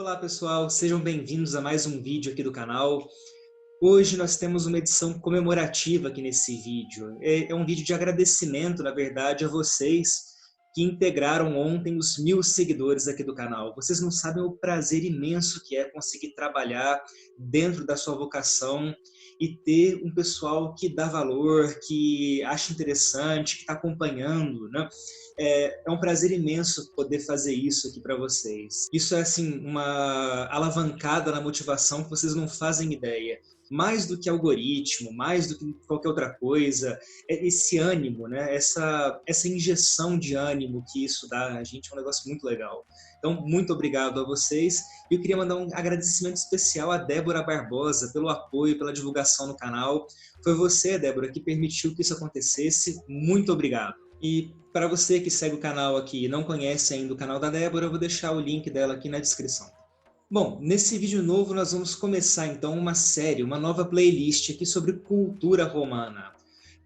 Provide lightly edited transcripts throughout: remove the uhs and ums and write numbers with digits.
Olá pessoal, sejam bem-vindos a mais um vídeo aqui do canal. Hoje nós temos uma edição comemorativa aqui nesse vídeo. É um vídeo de agradecimento, na verdade, a vocês que integraram ontem os 1000 seguidores aqui do canal. Vocês não sabem o prazer imenso que é conseguir trabalhar dentro da sua vocação e ter um pessoal que dá valor, que acha interessante, que está acompanhando, né? É um prazer imenso poder fazer isso aqui para vocês. Isso é assim uma alavancada na motivação que vocês não fazem ideia. Mais do que algoritmo, mais do que qualquer outra coisa, esse ânimo, né? Essa injeção de ânimo que isso dá a gente é um negócio muito legal. Então, muito obrigado a vocês. E eu queria mandar um agradecimento especial a Débora Barbosa pelo apoio, pela divulgação no canal. Foi você, Débora, que permitiu que isso acontecesse. Muito obrigado. E para você que segue o canal aqui e não conhece ainda o canal da Débora, eu vou deixar o link dela aqui na descrição. Bom, nesse vídeo novo nós vamos começar então uma série, uma nova playlist aqui sobre cultura romana.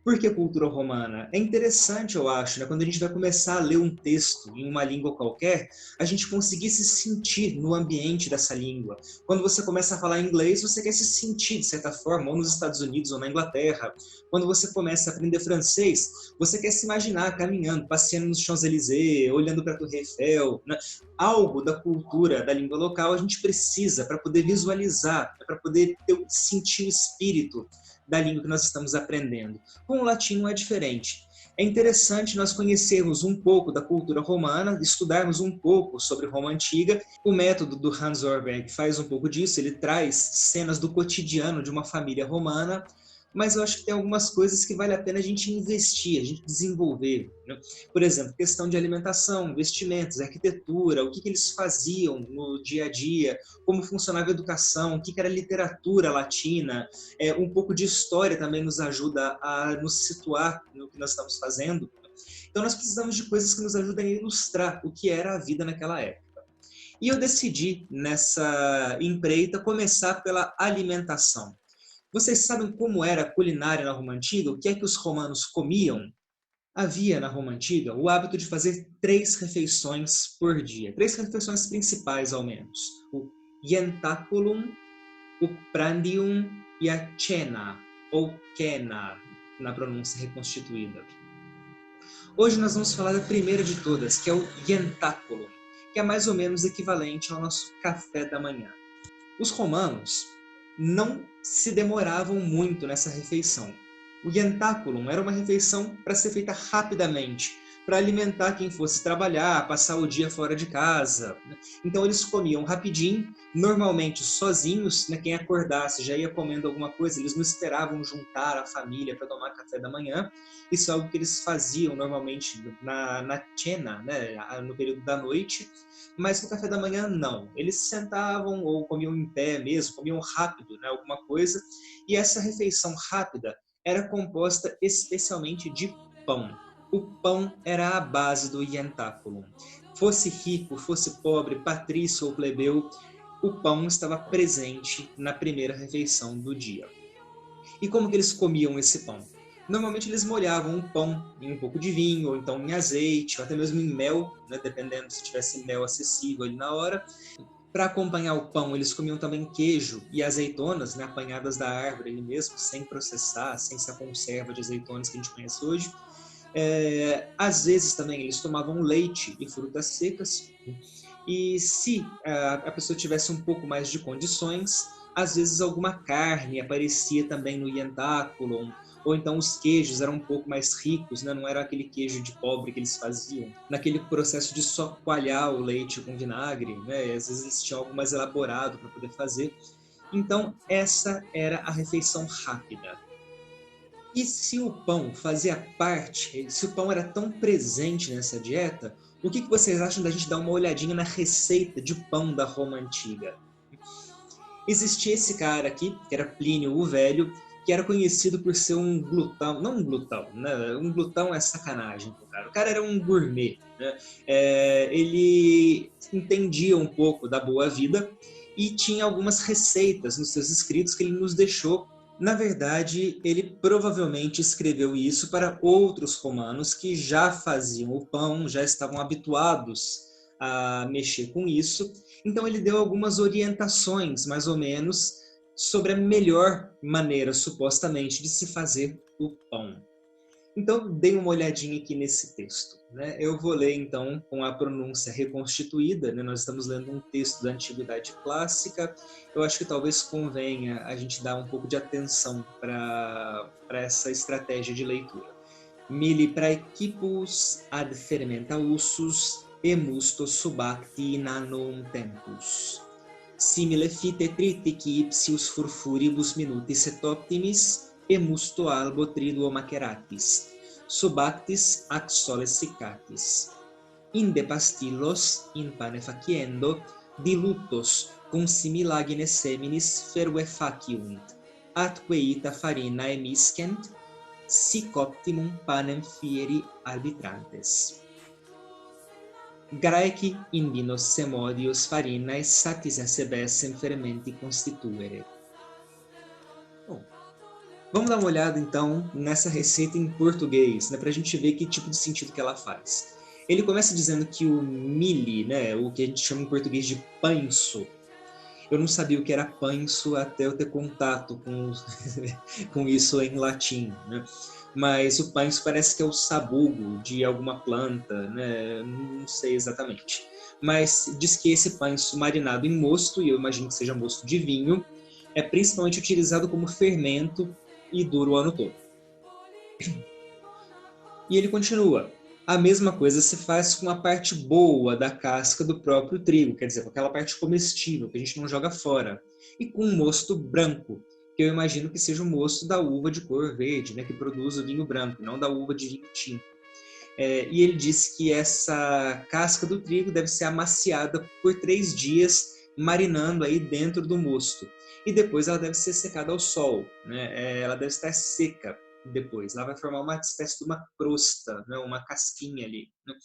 Por que cultura romana? É interessante, eu acho, né? Quando a gente vai começar a ler um texto em uma língua qualquer, a gente conseguir se sentir no ambiente dessa língua. Quando você começa a falar inglês, você quer se sentir, de certa forma, ou nos Estados Unidos ou na Inglaterra. Quando você começa a aprender francês, você quer se imaginar caminhando, passeando nos Champs-Élysées, olhando para a Torre Eiffel, né? Algo da cultura, da língua local, a gente precisa para poder visualizar, para poder sentir o espírito da língua que nós estamos aprendendo. Com o latim não é diferente. É interessante nós conhecermos um pouco da cultura romana, estudarmos um pouco sobre Roma Antiga. O método do Hans Orberg faz um pouco disso, ele traz cenas do cotidiano de uma família romana, mas eu acho que tem algumas coisas que vale a pena a gente investir, a gente desenvolver, né? Por exemplo, questão de alimentação, vestimentos, arquitetura, o que eles faziam no dia a dia, como funcionava a educação, o que era literatura latina, um pouco de história também nos ajuda a nos situar no que nós estamos fazendo. Então nós precisamos de coisas que nos ajudem a ilustrar o que era a vida naquela época. E eu decidi, nessa empreita, começar pela alimentação. Vocês sabem como era a culinária na Roma Antiga? O que é que os romanos comiam? Havia na Roma Antiga o hábito de fazer 3 refeições por dia. 3 refeições principais, ao menos. O ientaculum, o prandium e a cena, ou cena, na pronúncia reconstituída. Hoje nós vamos falar da primeira de todas, que é o ientaculum, que é mais ou menos equivalente ao nosso café da manhã. Os romanos não se demoravam muito nessa refeição. O ientaculum era uma refeição para ser feita rapidamente, para alimentar quem fosse trabalhar, passar o dia fora de casa. Então eles comiam rapidinho, normalmente sozinhos, né? Quem acordasse já ia comendo alguma coisa, eles não esperavam juntar a família para tomar café da manhã. Isso é algo que eles faziam normalmente na cena, né? No período da noite. Mas no café da manhã, não. Eles sentavam ou comiam em pé mesmo, comiam rápido, né, alguma coisa. E essa refeição rápida era composta especialmente de pão. O pão era a base do ientaculum. Fosse rico, fosse pobre, patrício ou plebeu, o pão estava presente na primeira refeição do dia. E como que eles comiam esse pão? Normalmente eles molhavam o pão em um pouco de vinho, ou então em azeite, ou até mesmo em mel, né, dependendo se tivesse mel acessível ali na hora. Para acompanhar o pão, eles comiam também queijo e azeitonas, né, apanhadas da árvore ali mesmo, sem processar, sem essa conserva de azeitonas que a gente conhece hoje. Às vezes também eles tomavam leite e frutas secas. E se a pessoa tivesse um pouco mais de condições, às vezes alguma carne aparecia também no ientaculum, ou então os queijos eram um pouco mais ricos, né? Não era aquele queijo de pobre que eles faziam, naquele processo de só coalhar o leite com vinagre, né? Às vezes eles tinham algo mais elaborado para poder fazer. Então essa era a refeição rápida. E se o pão fazia parte, se o pão era tão presente nessa dieta, o que vocês acham da gente dar uma olhadinha na receita de pão da Roma Antiga? Existia esse cara aqui, que era Plínio o Velho, que era conhecido por ser um glutão, não um glutão, né? Um glutão é sacanagem, cara. O cara era um gourmet, né? Ele entendia um pouco da boa vida e tinha algumas receitas nos seus escritos que ele nos deixou. Na verdade, ele provavelmente escreveu isso para outros romanos que já faziam o pão, já estavam habituados a mexer com isso. Então ele deu algumas orientações, mais ou menos, sobre a melhor maneira, supostamente, de se fazer o pão. Então, dei uma olhadinha aqui nesse texto, né? Eu vou ler, então, com a pronúncia reconstituída, né? Nós estamos lendo um texto da Antiguidade Clássica. Eu acho que talvez convenha a gente dar um pouco de atenção para essa estratégia de leitura. Mili praequipus ad fermenta ussus emusto subacti nanum tempus. Simile fite tritici ipsius furfuribus minutis et optimis emusto albo triduo maceratis, subactis ac soles siccatis. Inde pastillos, in pane faciendo, dilutos cum similagine seminis ferve faciunt, atque ita farina emiscent, sic optimum panem fieri arbitrantes. Graeci indinos semodios farinae satis acebessem fermenti constituere. Bom, vamos dar uma olhada então nessa receita em português, né, para a gente ver que tipo de sentido que ela faz. Ele começa dizendo que o mili, né, o que a gente chama em português de panço, eu não sabia o que era panço até eu ter contato com, com isso em latim, né? Mas o panço parece que é o sabugo de alguma planta, né? Não sei exatamente. Mas diz que esse panço marinado em mosto, e eu imagino que seja mosto de vinho, é principalmente utilizado como fermento e dura o ano todo. E ele continua. A mesma coisa se faz com a parte boa da casca do próprio trigo, quer dizer, com aquela parte comestível, que a gente não joga fora. E com um mosto branco, que eu imagino que seja o mosto da uva de cor verde, né, que produz o vinho branco, não da uva de vinho tinto. E ele disse que essa casca do trigo deve ser amaciada por 3 dias, marinando aí dentro do mosto. E depois ela deve ser secada ao sol, né? Ela deve estar seca depois. Ela vai formar uma espécie de uma crosta, né? Uma casquinha ali, né?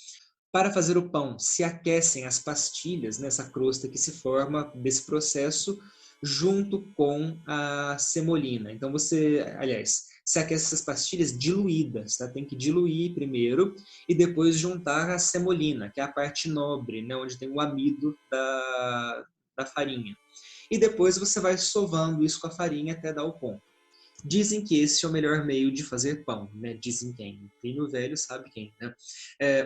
Para fazer o pão, se aquecem as pastilhas nessa crosta que se forma desse processo junto com a semolina. Então se aquece essas pastilhas diluídas, tá? Tem que diluir primeiro e depois juntar a semolina, que é a parte nobre, né? Onde tem o amido da farinha. E depois você vai sovando isso com a farinha até dar o ponto. Dizem que esse é o melhor meio de fazer pão, né? Dizem quem? Vinho velho sabe quem, né?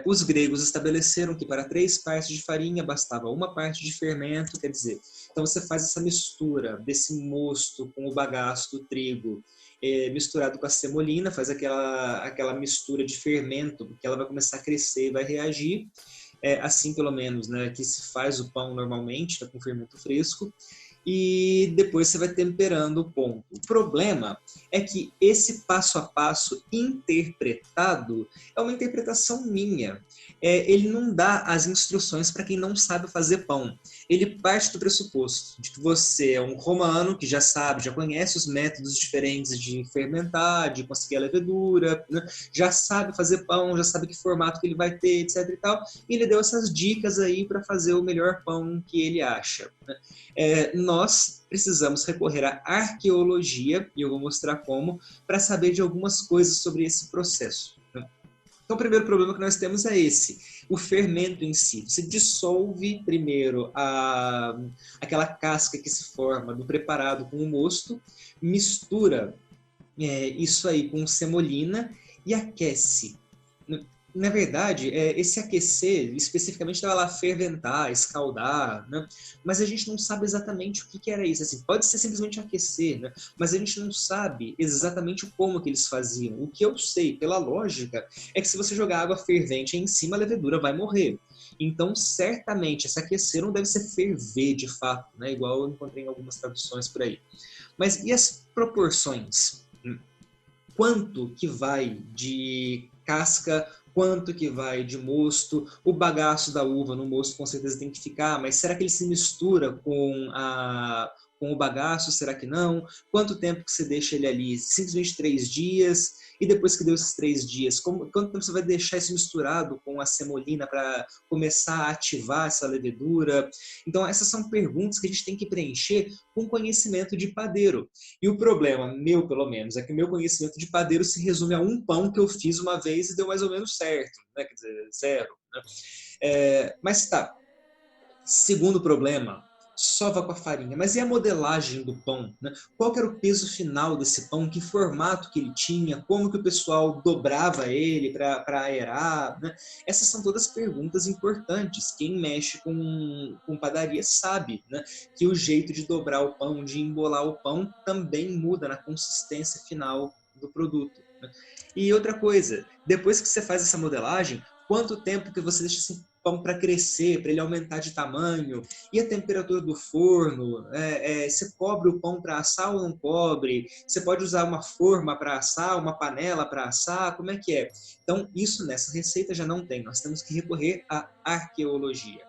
Os gregos estabeleceram que para 3 partes de farinha bastava 1 parte de fermento, quer dizer, então você faz essa mistura desse mosto com o bagaço do trigo, misturado com a semolina, faz aquela mistura de fermento, porque ela vai começar a crescer e vai reagir, assim pelo menos, né, que se faz o pão normalmente, tá, com fermento fresco, e depois você vai temperando o ponto. O problema é que esse passo a passo interpretado é uma interpretação minha. Ele não dá as instruções para quem não sabe fazer pão. Ele parte do pressuposto de que você é um romano que já sabe, já conhece os métodos diferentes de fermentar, de conseguir a levedura, né? Já sabe fazer pão, já sabe que formato que ele vai ter, etc. e tal. E ele deu essas dicas aí para fazer o melhor pão que ele acha, né? Nós precisamos recorrer à arqueologia, e eu vou mostrar como, para saber de algumas coisas sobre esse processo. Então, o primeiro problema que nós temos é esse, o fermento em si. Você dissolve primeiro aquela casca que se forma do preparado com o mosto, mistura isso aí com semolina e aquece. Na verdade, esse aquecer, especificamente, estava lá ferventar, escaldar, né? Mas a gente não sabe exatamente o que era isso. Assim, pode ser simplesmente aquecer, né? Mas a gente não sabe exatamente como que eles faziam. O que eu sei, pela lógica, é que se você jogar água fervente em cima, a levedura vai morrer. Então, certamente, esse aquecer não deve ser ferver de fato, né? Igual eu encontrei em algumas traduções por aí. Mas e as proporções? Quanto que vai de casca, quanto que vai de mosto, o bagaço da uva no mosto com certeza tem que ficar, mas será que ele se mistura com o bagaço? Será que não? Quanto tempo que você deixa ele ali? Simplesmente 3 dias? E depois que deu esses 3 dias, quanto tempo você vai deixar isso misturado com a semolina para começar a ativar essa levedura? Então, essas são perguntas que a gente tem que preencher com conhecimento de padeiro. E o problema, meu pelo menos, é que o meu conhecimento de padeiro se resume a um pão que eu fiz uma vez e deu mais ou menos certo, né? Quer dizer, zero. Né? Mas tá, segundo problema, sova com a farinha. Mas e a modelagem do pão? Né? Qual que era o peso final desse pão? Que formato que ele tinha? Como que o pessoal dobrava ele para aerar? Né? Essas são todas perguntas importantes. Quem mexe com padaria sabe, né? Que o jeito de dobrar o pão, de embolar o pão, também muda na consistência final do produto. Né? E outra coisa, depois que você faz essa modelagem, quanto tempo que você deixa esse pão para crescer, para ele aumentar de tamanho, e a temperatura do forno, você cobre o pão para assar ou não cobre, você pode usar uma forma para assar, uma panela para assar, como é que é? Então, isso nessa receita já não tem, nós temos que recorrer à arqueologia.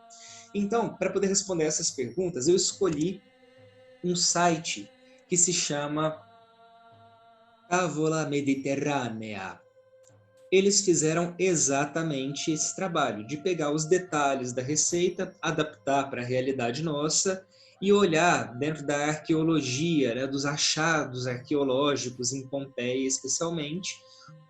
Então, para poder responder essas perguntas, eu escolhi um site que se chama Tavola Mediterrânea. Eles fizeram exatamente esse trabalho, de pegar os detalhes da receita, adaptar para a realidade nossa e olhar dentro da arqueologia, né, dos achados arqueológicos em Pompeia especialmente,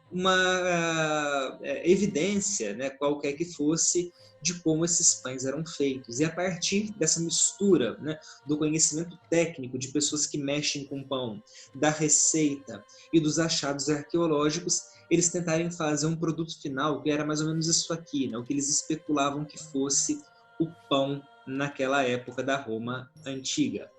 uma evidência, né, qualquer que fosse, de como esses pães eram feitos. E a partir dessa mistura, né, do conhecimento técnico de pessoas que mexem com pão, da receita e dos achados arqueológicos, eles tentarem fazer um produto final que era mais ou menos isso aqui, né, o que eles especulavam que fosse o pão naquela época da Roma antiga.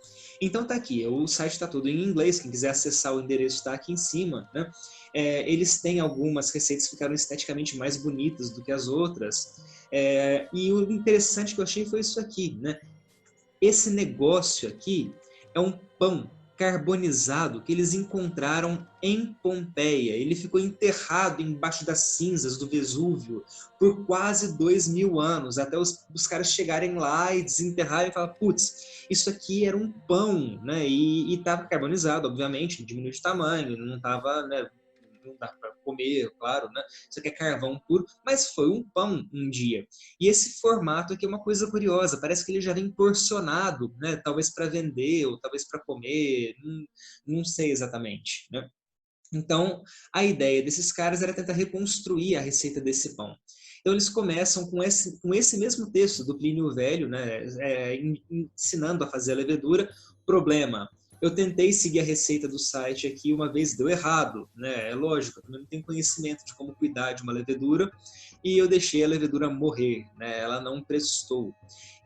Então tá aqui, o site está todo em inglês, quem quiser acessar o endereço está aqui em cima, né? Eles têm algumas receitas que ficaram esteticamente mais bonitas do que as outras, e o interessante que eu achei foi isso aqui, né? Esse negócio aqui é um pão carbonizado que eles encontraram em Pompeia. Ele ficou enterrado embaixo das cinzas do Vesúvio por quase 2000 anos, até os caras chegarem lá e desenterrarem e falar, putz, isso aqui era um pão, né? E estava carbonizado, obviamente, diminuiu de tamanho, não estava, né, não dá para comer, claro, né? Isso aqui é carvão puro, mas foi um pão um dia. E esse formato aqui é uma coisa curiosa, parece que ele já vem porcionado, né? Talvez para vender ou talvez para comer, não sei exatamente, né? Então, a ideia desses caras era tentar reconstruir a receita desse pão. Então, eles começam com esse mesmo texto do Plínio Velho, né, ensinando a fazer a levedura. Problema, eu tentei seguir a receita do site aqui, uma vez deu errado, né? É lógico, eu também não tenho conhecimento de como cuidar de uma levedura, e eu deixei a levedura morrer, né? Ela não prestou.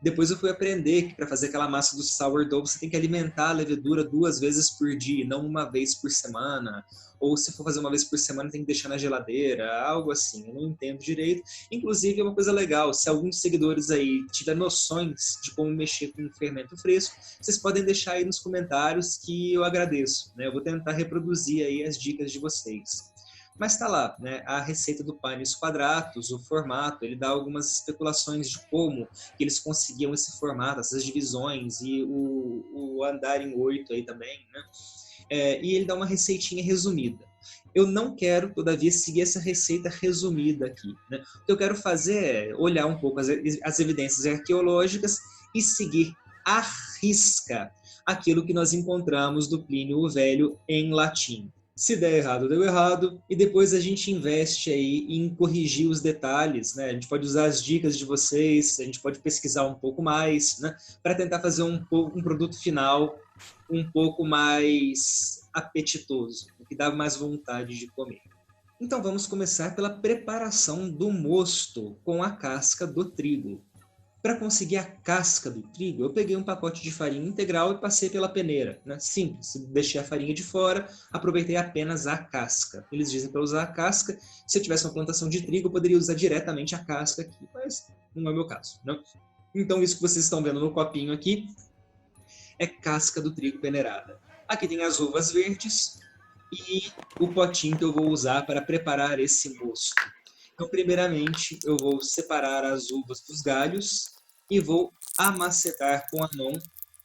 Depois eu fui aprender que para fazer aquela massa do sourdough, você tem que alimentar a levedura 2 vezes por dia, não uma vez por semana. Ou se for fazer uma vez por semana, tem que deixar na geladeira, algo assim. Eu não entendo direito. Inclusive, é uma coisa legal, se alguns seguidores aí tiver noções de como mexer com fermento fresco, vocês podem deixar aí nos comentários que eu agradeço, né? Eu vou tentar reproduzir aí as dicas de vocês. Mas está lá, né? A receita do panis quadratus, o formato, ele dá algumas especulações de como que eles conseguiam esse formato, essas divisões e o andar em 8 aí também, né? E ele dá uma receitinha resumida. Eu não quero, todavia, seguir essa receita resumida aqui, né? O que eu quero fazer é olhar um pouco as evidências arqueológicas e seguir à risca aquilo que nós encontramos do Plínio o Velho em latim. Se der errado, deu errado, e depois a gente investe aí em corrigir os detalhes, né? A gente pode usar as dicas de vocês, a gente pode pesquisar um pouco mais, né? Para tentar fazer um produto final um pouco mais apetitoso, o que dá mais vontade de comer. Então vamos começar pela preparação do mosto com a casca do trigo. Para conseguir a casca do trigo, eu peguei um pacote de farinha integral e passei pela peneira, né? Simples, deixei a farinha de fora, aproveitei apenas a casca. Eles dizem para usar a casca. Se eu tivesse uma plantação de trigo, eu poderia usar diretamente a casca aqui, mas não é o meu caso, né? Então isso que vocês estão vendo no copinho aqui é casca do trigo peneirada. Aqui tem as uvas verdes e o potinho que eu vou usar para preparar esse mosto. Então, primeiramente, eu vou separar as uvas dos galhos e vou amacetar com a mão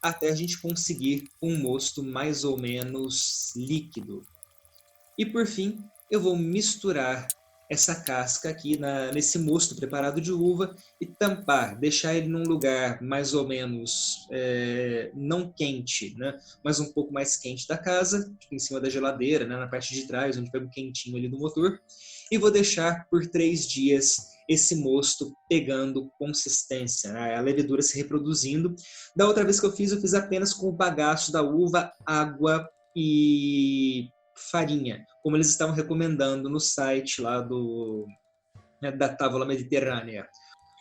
até a gente conseguir um mosto mais ou menos líquido. E, por fim, eu vou misturar essa casca aqui nesse mosto preparado de uva e tampar, deixar ele num lugar mais ou menos não quente, né? Mas um pouco mais quente da casa, tipo em cima da geladeira, né? Na parte de trás, onde pega o quentinho ali do motor. E vou deixar por 3 dias esse mosto pegando consistência, né? A levedura se reproduzindo. Da outra vez que eu fiz apenas com o bagaço da uva, água e farinha, como eles estavam recomendando no site lá da Távola Mediterrânea.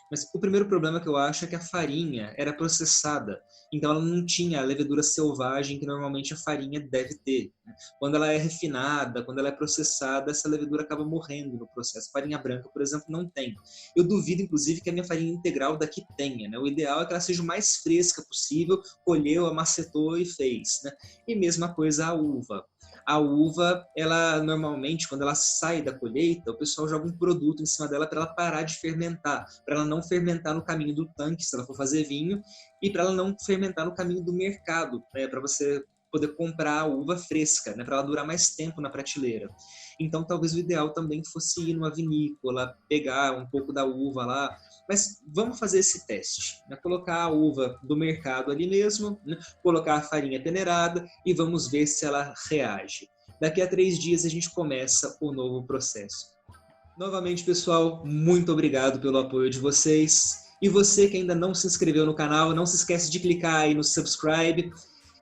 Mas o primeiro problema que eu acho é que a farinha era processada, então ela não tinha a levedura selvagem que normalmente a farinha deve ter. Quando ela é refinada, quando ela é processada, essa levedura acaba morrendo no processo. Farinha branca, por exemplo, não tem. Eu duvido, inclusive, que a minha farinha integral daqui tenha, né? O ideal é que ela seja o mais fresca possível, colheu, amacetou e fez, né? E mesma coisa a uva. A uva, ela normalmente, quando ela sai da colheita, o pessoal joga um produto em cima dela para ela parar de fermentar, para ela não fermentar no caminho do tanque, se ela for fazer vinho, e para ela não fermentar no caminho do mercado, né, para você poder comprar a uva fresca, né, para ela durar mais tempo na prateleira. Então, talvez o ideal também fosse ir numa vinícola, pegar um pouco da uva lá, mas vamos fazer esse teste, né? Colocar a uva do mercado ali mesmo, né? Colocar a farinha peneirada e vamos ver se ela reage. Daqui a 3 dias a gente começa o novo processo. Novamente, pessoal, muito obrigado pelo apoio de vocês. E você que ainda não se inscreveu no canal, não se esquece de clicar aí no subscribe.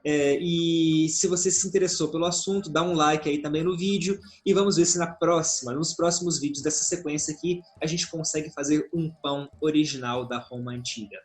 E se você se interessou pelo assunto, dá um like aí também no vídeo e vamos ver se nos próximos vídeos dessa sequência aqui, a gente consegue fazer um pão original da Roma Antiga.